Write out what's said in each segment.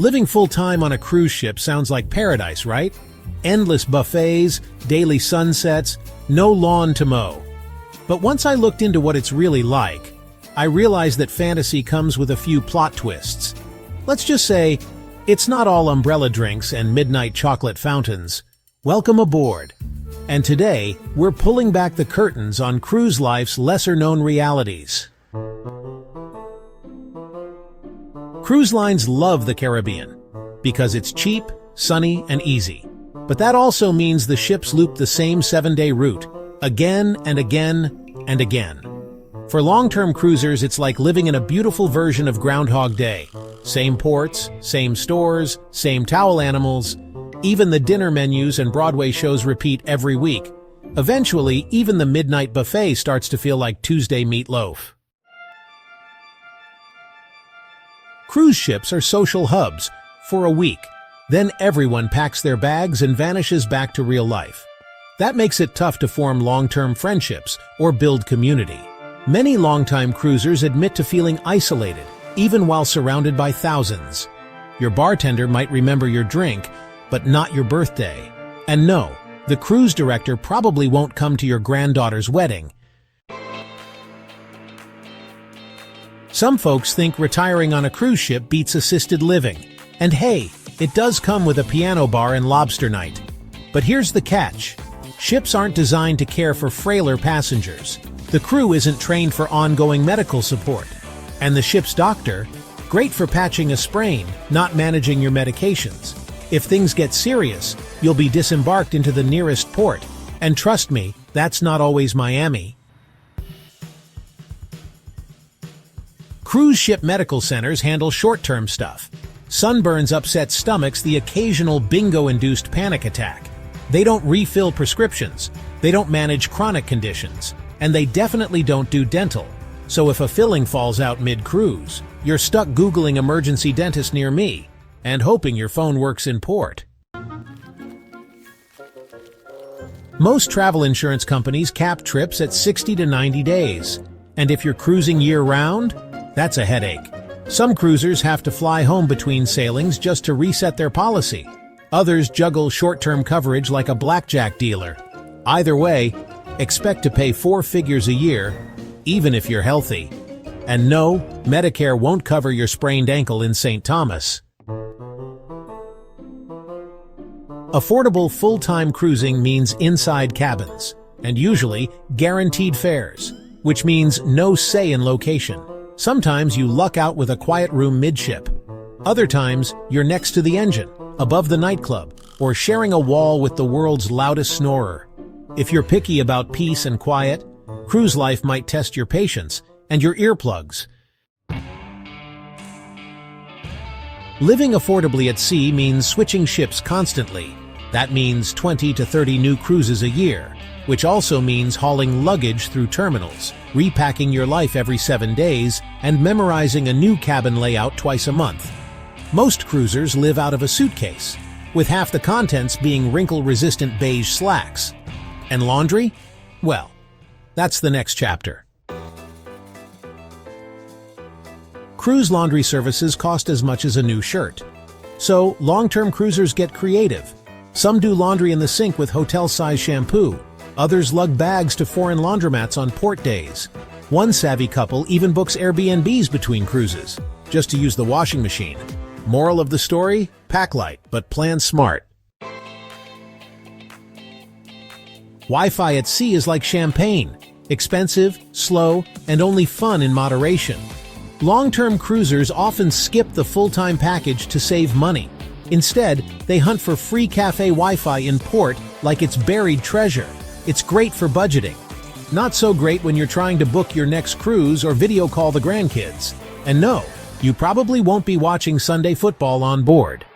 Living full-time on a cruise ship sounds like paradise, right? Endless buffets, daily sunsets, no lawn to mow. But once I looked into what it's really like, I realized that fantasy comes with a few plot twists. Let's just say, it's not all umbrella drinks and midnight chocolate fountains. Welcome aboard. And today, we're pulling back the curtains on cruise life's lesser-known realities. Cruise lines love the Caribbean because it's cheap, sunny, and easy. But that also means the ships loop the same 7-day route, again and again and again. For long-term cruisers, it's like living in a beautiful version of Groundhog Day. Same ports, same stores, same towel animals. Even the dinner menus and Broadway shows repeat every week. Eventually, even the midnight buffet starts to feel like Tuesday meatloaf. Cruise ships are social hubs for a week. Then everyone packs their bags and vanishes back to real life. That makes it tough to form long-term friendships or build community. Many longtime cruisers admit to feeling isolated, even while surrounded by thousands. Your bartender might remember your drink, but not your birthday. And no, the cruise director probably won't come to your granddaughter's wedding. Some folks think retiring on a cruise ship beats assisted living. And hey, it does come with a piano bar and lobster night. But here's the catch. Ships aren't designed to care for frailer passengers. The crew isn't trained for ongoing medical support. And the ship's doctor, great for patching a sprain, not managing your medications. If things get serious, you'll be disembarked into the nearest port. And trust me, that's not always Miami. Cruise ship medical centers handle short-term stuff. Sunburns upset stomachs, the occasional bingo-induced panic attack. They don't refill prescriptions, they don't manage chronic conditions, and they definitely don't do dental. So if a filling falls out mid-cruise, you're stuck Googling emergency dentist near me and hoping your phone works in port. Most travel insurance companies cap trips at 60 to 90 days. And if you're cruising year-round, that's a headache. Some cruisers have to fly home between sailings just to reset their policy. Others juggle short-term coverage like a blackjack dealer. Either way, expect to pay 4 figures a year, even if you're healthy. And no, Medicare won't cover your sprained ankle in St. Thomas. Affordable full-time cruising means inside cabins, and usually guaranteed fares, which means no say in location. Sometimes you luck out with a quiet room midship. Other times, you're next to the engine, above the nightclub, or sharing a wall with the world's loudest snorer. If you're picky about peace and quiet, cruise life might test your patience and your earplugs. Living affordably at sea means switching ships constantly. That means 20 to 30 new cruises a year, which also means hauling luggage through terminals, repacking your life every 7 days, and memorizing a new cabin layout twice a month. Most cruisers live out of a suitcase, with half the contents being wrinkle-resistant beige slacks. And laundry? Well, that's the next chapter. Cruise laundry services cost as much as a new shirt. So, long-term cruisers get creative. Some do laundry in the sink with hotel-size shampoo. Others lug bags to foreign laundromats on port days. One savvy couple even books Airbnbs between cruises, just to use the washing machine. Moral of the story? Pack light, but plan smart. Wi-Fi at sea is like champagne. Expensive, slow, and only fun in moderation. Long-term cruisers often skip the full-time package to save money. Instead, they hunt for free cafe Wi-Fi in port like it's buried treasure. It's great for budgeting. Not so great when you're trying to book your next cruise or video call the grandkids. And no, you probably won't be watching Sunday football on board.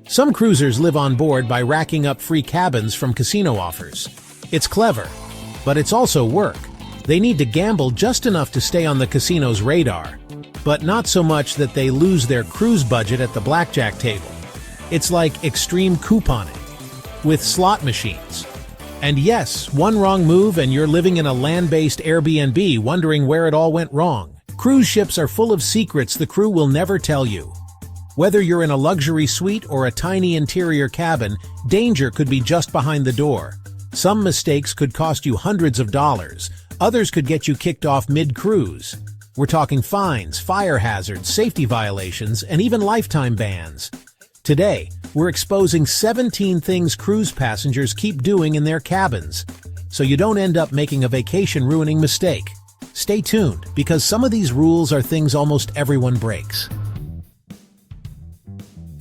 Some cruisers live on board by racking up free cabins from casino offers. It's clever, but it's also work. They need to gamble just enough to stay on the casino's radar, but not so much that they lose their cruise budget at the blackjack table. It's like extreme couponing, with slot machines. And yes, one wrong move and you're living in a land-based Airbnb wondering where it all went wrong. Cruise ships are full of secrets the crew will never tell you. Whether you're in a luxury suite or a tiny interior cabin, danger could be just behind the door. Some mistakes could cost you hundreds of dollars. Others could get you kicked off mid-cruise. We're talking fines, fire hazards, safety violations, and even lifetime bans. Today, we're exposing 17 things cruise passengers keep doing in their cabins, so you don't end up making a vacation-ruining mistake. Stay tuned, because some of these rules are things almost everyone breaks.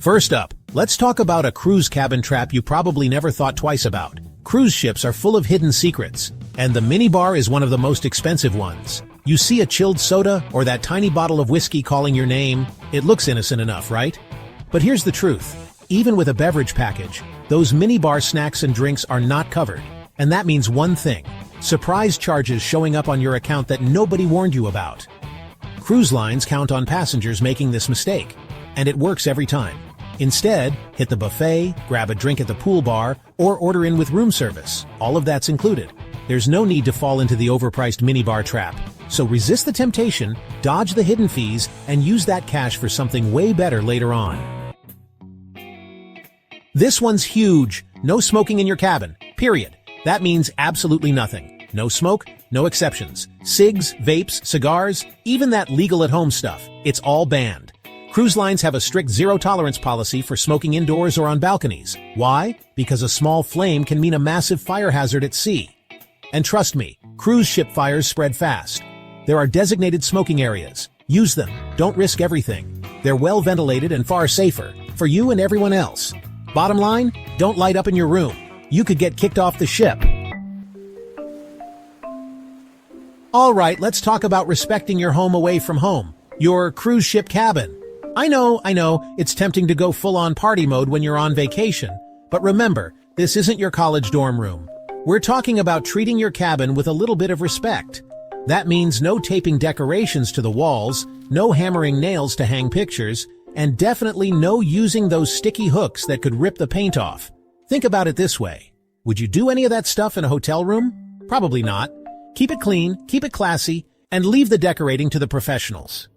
First up, let's talk about a cruise cabin trap you probably never thought twice about. Cruise ships are full of hidden secrets, and the minibar is one of the most expensive ones. You see a chilled soda or that tiny bottle of whiskey calling your name, it looks innocent enough, right? But here's the truth. Even with a beverage package, those minibar snacks and drinks are not covered. And that means one thing: surprise charges showing up on your account that nobody warned you about. Cruise lines count on passengers making this mistake, and it works every time. Instead, hit the buffet, grab a drink at the pool bar, or order in with room service. All of that's included. There's no need to fall into the overpriced minibar trap. So resist the temptation, dodge the hidden fees, and use that cash for something way better later on. This one's huge. No smoking in your cabin. Period. That means absolutely nothing. No smoke, no exceptions. Cigs, vapes, cigars, even that legal at home stuff. It's all banned. Cruise lines have a strict zero-tolerance policy for smoking indoors or on balconies. Why? Because a small flame can mean a massive fire hazard at sea. And trust me, cruise ship fires spread fast. There are designated smoking areas. Use them. Don't risk everything. They're well ventilated and far safer, for you and everyone else. Bottom line, don't light up in your room. You could get kicked off the ship. Alright, let's talk about respecting your home away from home. Your cruise ship cabin. I know, it's tempting to go full-on party mode when you're on vacation. But remember, this isn't your college dorm room. We're talking about treating your cabin with a little bit of respect. That means no taping decorations to the walls, no hammering nails to hang pictures, and definitely no using those sticky hooks that could rip the paint off. Think about it this way. Would you do any of that stuff in a hotel room? Probably not. Keep it clean, keep it classy, and leave the decorating to the professionals.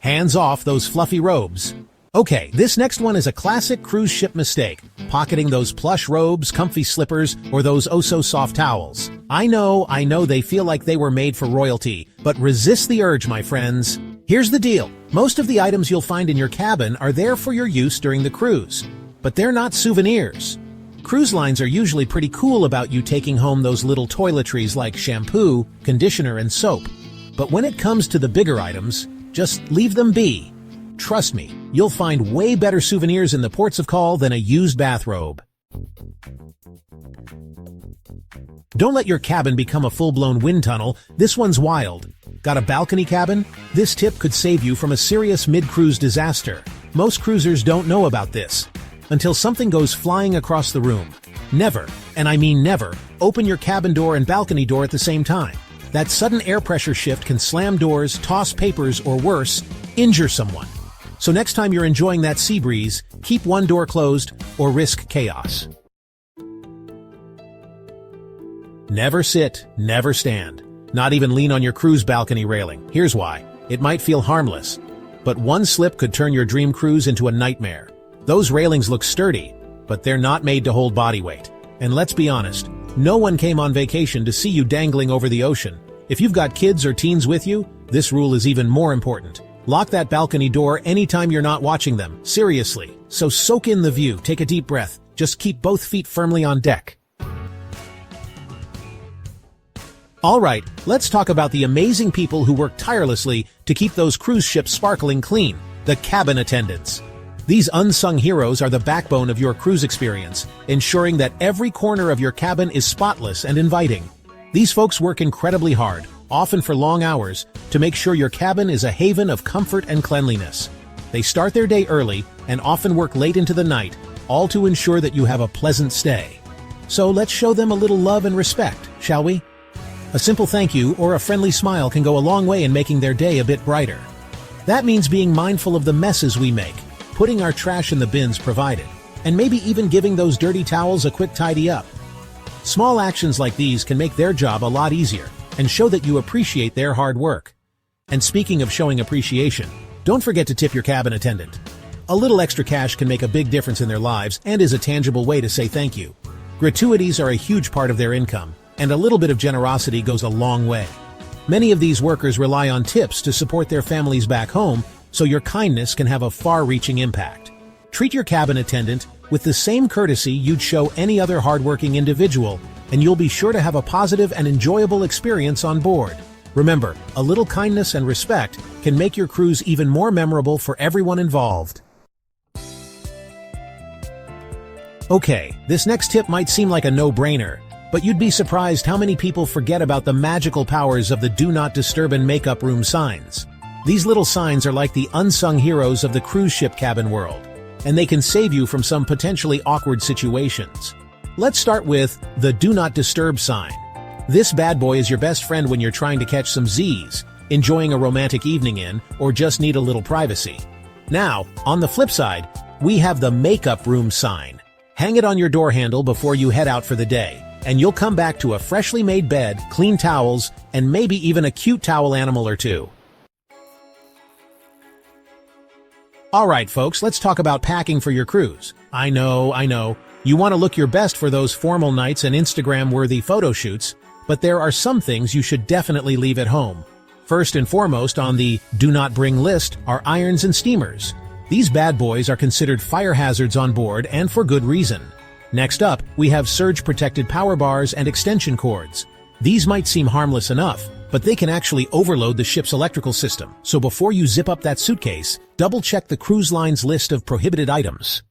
Hands off those fluffy robes. Okay, this next one is a classic cruise ship mistake, pocketing those plush robes, comfy slippers, or those oh-so-soft towels. I know they feel like they were made for royalty, but resist the urge, my friends. Here's the deal. Most of the items you'll find in your cabin are there for your use during the cruise, but they're not souvenirs. Cruise lines are usually pretty cool about you taking home those little toiletries like shampoo, conditioner, and soap. But when it comes to the bigger items, just leave them be. Trust me, you'll find way better souvenirs in the ports of call than a used bathrobe. Don't let your cabin become a full-blown wind tunnel. This one's wild. Got a balcony cabin? This tip could save you from a serious mid-cruise disaster. Most cruisers don't know about this until something goes flying across the room. Never, and I mean never, open your cabin door and balcony door at the same time. That sudden air pressure shift can slam doors, toss papers, or worse, injure someone. So next time you're enjoying that sea breeze, keep one door closed or risk chaos. Never sit, never stand. Not even lean on your cruise balcony railing. Here's why. It might feel harmless, but one slip could turn your dream cruise into a nightmare. Those railings look sturdy, but they're not made to hold body weight. And let's be honest, no one came on vacation to see you dangling over the ocean. If you've got kids or teens with you, this rule is even more important. Lock that balcony door anytime you're not watching them. Seriously. So soak in the view, take a deep breath. Just keep both feet firmly on deck. Alright, let's talk about the amazing people who work tirelessly to keep those cruise ships sparkling clean, the cabin attendants. These unsung heroes are the backbone of your cruise experience, ensuring that every corner of your cabin is spotless and inviting. These folks work incredibly hard, often for long hours, to make sure your cabin is a haven of comfort and cleanliness. They start their day early and often work late into the night, all to ensure that you have a pleasant stay. So let's show them a little love and respect, shall we? A simple thank you or a friendly smile can go a long way in making their day a bit brighter. That means being mindful of the messes we make, putting our trash in the bins provided, and maybe even giving those dirty towels a quick tidy up. Small actions like these can make their job a lot easier, and show that you appreciate their hard work. And speaking of showing appreciation, don't forget to tip your cabin attendant. A little extra cash can make a big difference in their lives and is a tangible way to say thank you. Gratuities are a huge part of their income, and a little bit of generosity goes a long way. Many of these workers rely on tips to support their families back home, so your kindness can have a far-reaching impact. Treat your cabin attendant with the same courtesy you'd show any other hardworking individual, and you'll be sure to have a positive and enjoyable experience on board. Remember, a little kindness and respect can make your cruise even more memorable for everyone involved. Okay, this next tip might seem like a no-brainer, but you'd be surprised how many people forget about the magical powers of the Do Not Disturb in Makeup Room signs. These little signs are like the unsung heroes of the cruise ship cabin world, and they can save you from some potentially awkward situations. Let's start with the Do Not Disturb sign. This bad boy is your best friend when you're trying to catch some Z's, enjoying a romantic evening in, or just need a little privacy. Now, on the flip side, we have the Makeup Room sign. Hang it on your door handle before you head out for the day, and you'll come back to a freshly made bed, clean towels, and maybe even a cute towel animal or two. Alright folks, let's talk about packing for your cruise. I know, you want to look your best for those formal nights and Instagram-worthy photo shoots, but there are some things you should definitely leave at home. First and foremost on the do not bring list are irons and steamers. These bad boys are considered fire hazards on board, and for good reason. Next up, we have surge-protected power bars and extension cords. These might seem harmless enough, but they can actually overload the ship's electrical system. So before you zip up that suitcase, double-check the cruise line's list of prohibited items.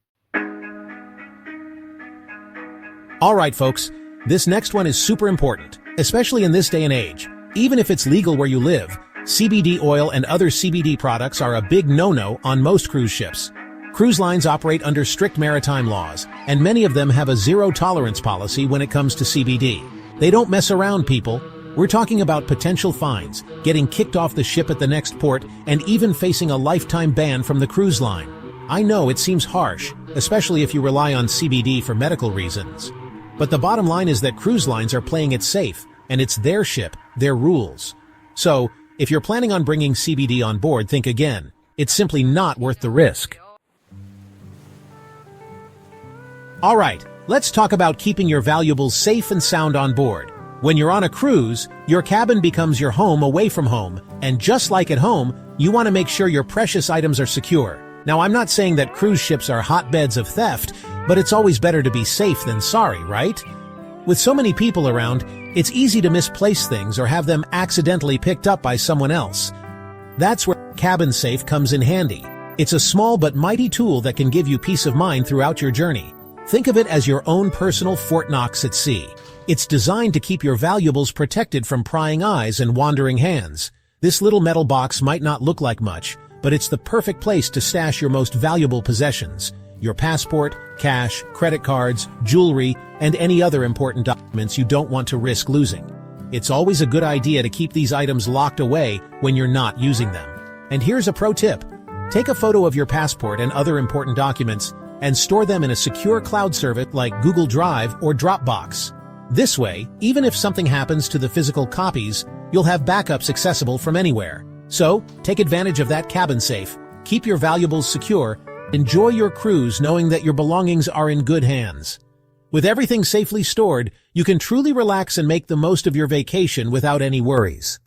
Alright folks, this next one is super important, especially in this day and age. Even if it's legal where you live, CBD oil and other CBD products are a big no-no on most cruise ships. Cruise lines operate under strict maritime laws, and many of them have a zero-tolerance policy when it comes to CBD. They don't mess around, people. We're talking about potential fines, getting kicked off the ship at the next port, and even facing a lifetime ban from the cruise line. I know it seems harsh, especially if you rely on CBD for medical reasons. But the bottom line is that cruise lines are playing it safe, and it's their ship, their rules. So, if you're planning on bringing CBD on board, think again. It's simply not worth the risk. Alright, let's talk about keeping your valuables safe and sound on board. When you're on a cruise, your cabin becomes your home away from home, and just like at home, you want to make sure your precious items are secure. Now, I'm not saying that cruise ships are hotbeds of theft, but it's always better to be safe than sorry, right? With so many people around, it's easy to misplace things or have them accidentally picked up by someone else. That's where Cabin Safe comes in handy. It's a small but mighty tool that can give you peace of mind throughout your journey. Think of it as your own personal Fort Knox at sea. It's designed to keep your valuables protected from prying eyes and wandering hands. This little metal box might not look like much, but it's the perfect place to stash your most valuable possessions. Your passport, cash, credit cards, jewelry, and any other important documents you don't want to risk losing. It's always a good idea to keep these items locked away when you're not using them. And here's a pro tip. Take a photo of your passport and other important documents and store them in a secure cloud service like Google Drive or Dropbox. This way, even if something happens to the physical copies, you'll have backups accessible from anywhere. So, take advantage of that Cabin Safe, keep your valuables secure, enjoy your cruise knowing that your belongings are in good hands. With everything safely stored, you can truly relax and make the most of your vacation without any worries.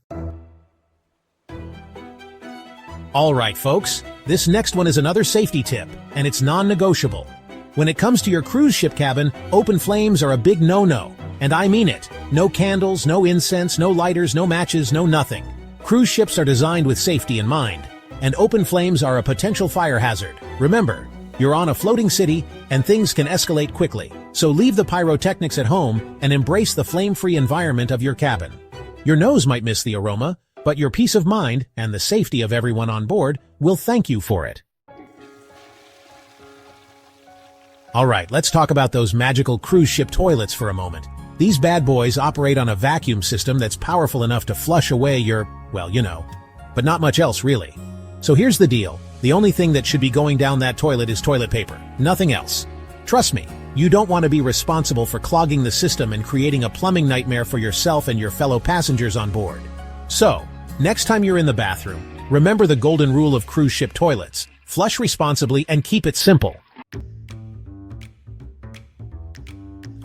Alright folks, this next one is another safety tip, and it's non-negotiable. When it comes to your cruise ship cabin, open flames are a big no-no, and I mean it. No candles, no incense, no lighters, no matches, no nothing. Cruise ships are designed with safety in mind, and open flames are a potential fire hazard. Remember, you're on a floating city, and things can escalate quickly, so leave the pyrotechnics at home and embrace the flame-free environment of your cabin. Your nose might miss the aroma, but your peace of mind and the safety of everyone on board will thank you for it. Alright, let's talk about those magical cruise ship toilets for a moment. These bad boys operate on a vacuum system that's powerful enough to flush away your, well, you know, but not much else really. So here's the deal. The only thing that should be going down that toilet is toilet paper, nothing else. Trust me, You don't want to be responsible for clogging the system and creating a plumbing nightmare for yourself and your fellow passengers on board. So, next time you're in the bathroom, remember the golden rule of cruise ship toilets. Flush responsibly and keep it simple.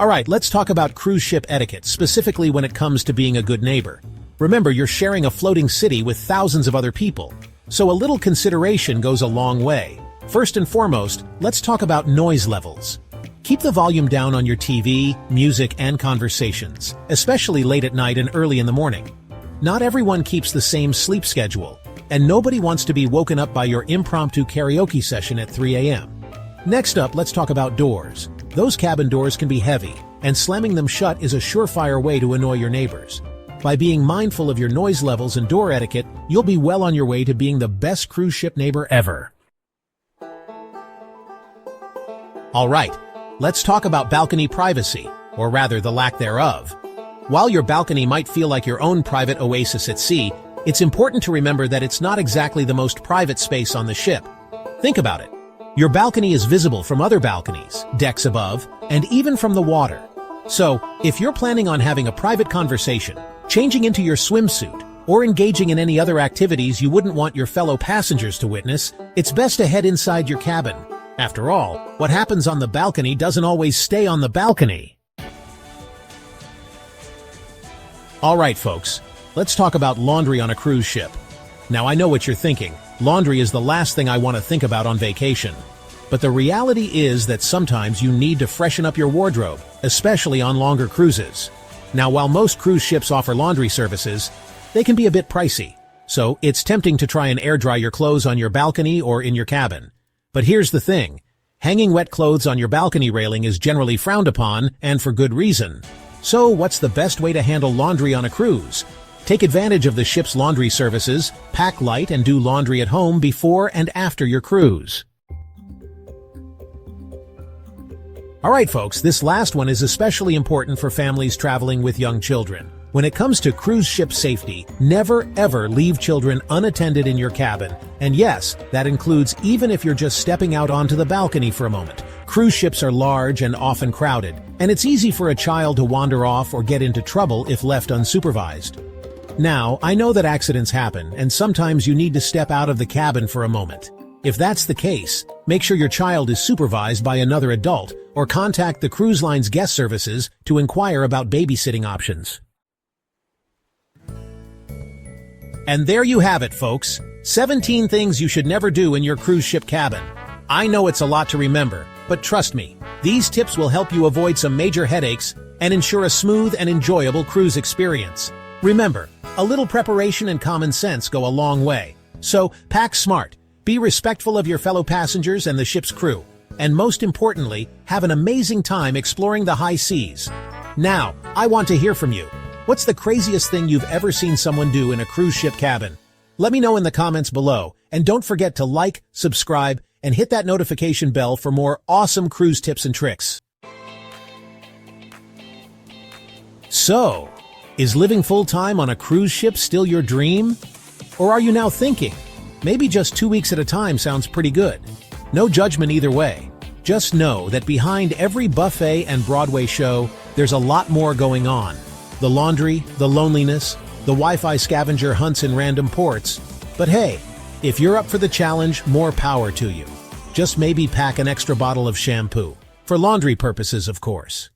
Alright, let's talk about cruise ship etiquette, specifically when it comes to being a good neighbor. Remember, you're sharing a floating city with thousands of other people, so a little consideration goes a long way. First and foremost, let's talk about noise levels. Keep the volume down on your TV, music, and conversations, especially late at night and early in the morning. Not everyone keeps the same sleep schedule, and nobody wants to be woken up by your impromptu karaoke session at 3 a.m. Next up, let's talk about doors. Those cabin doors can be heavy, and slamming them shut is a surefire way to annoy your neighbors. By being mindful of your noise levels and door etiquette, you'll be well on your way to being the best cruise ship neighbor ever. Alright, let's talk about balcony privacy, or rather the lack thereof. While your balcony might feel like your own private oasis at sea, it's important to remember that it's not exactly the most private space on the ship. Think about it. Your balcony is visible from other balconies, decks above, and even from the water. So, if you're planning on having a private conversation, changing into your swimsuit, or engaging in any other activities you wouldn't want your fellow passengers to witness, it's best to head inside your cabin. After all, what happens on the balcony doesn't always stay on the balcony. Alright folks, let's talk about laundry on a cruise ship. Now I know what you're thinking, laundry is the last thing I want to think about on vacation. But the reality is that sometimes you need to freshen up your wardrobe, especially on longer cruises. Now while most cruise ships offer laundry services, they can be a bit pricey. So it's tempting to try and air dry your clothes on your balcony or in your cabin. But here's the thing, hanging wet clothes on your balcony railing is generally frowned upon, and for good reason. So what's the best way to handle laundry on a cruise? Take advantage of the ship's laundry services, pack light and do laundry at home before and after your cruise. Alright folks, this last one is especially important for families traveling with young children. When it comes to cruise ship safety, never ever leave children unattended in your cabin. And yes, that includes even if you're just stepping out onto the balcony for a moment. Cruise ships are large and often crowded, and it's easy for a child to wander off or get into trouble if left unsupervised. Now, I know that accidents happen, and sometimes you need to step out of the cabin for a moment. If that's the case, make sure your child is supervised by another adult, or contact the cruise line's guest services to inquire about babysitting options. And there you have it, folks. 17 things you should never do in your cruise ship cabin. I know it's a lot to remember, but trust me, these tips will help you avoid some major headaches and ensure a smooth and enjoyable cruise experience. Remember, a little preparation and common sense go a long way. So, pack smart, be respectful of your fellow passengers and the ship's crew, and most importantly, have an amazing time exploring the high seas. Now, I want to hear from you. What's the craziest thing you've ever seen someone do in a cruise ship cabin? Let me know in the comments below, and don't forget to like, subscribe, and hit that notification bell for more awesome cruise tips and tricks. So, is living full-time on a cruise ship still your dream? Or are you now thinking, maybe just 2 weeks at a time sounds pretty good? No judgment either way. Just know that behind every buffet and Broadway show, there's a lot more going on. The laundry, the loneliness, the Wi-Fi scavenger hunts in random ports. But hey, if you're up for the challenge, more power to you. Just maybe pack an extra bottle of shampoo. For laundry purposes, of course.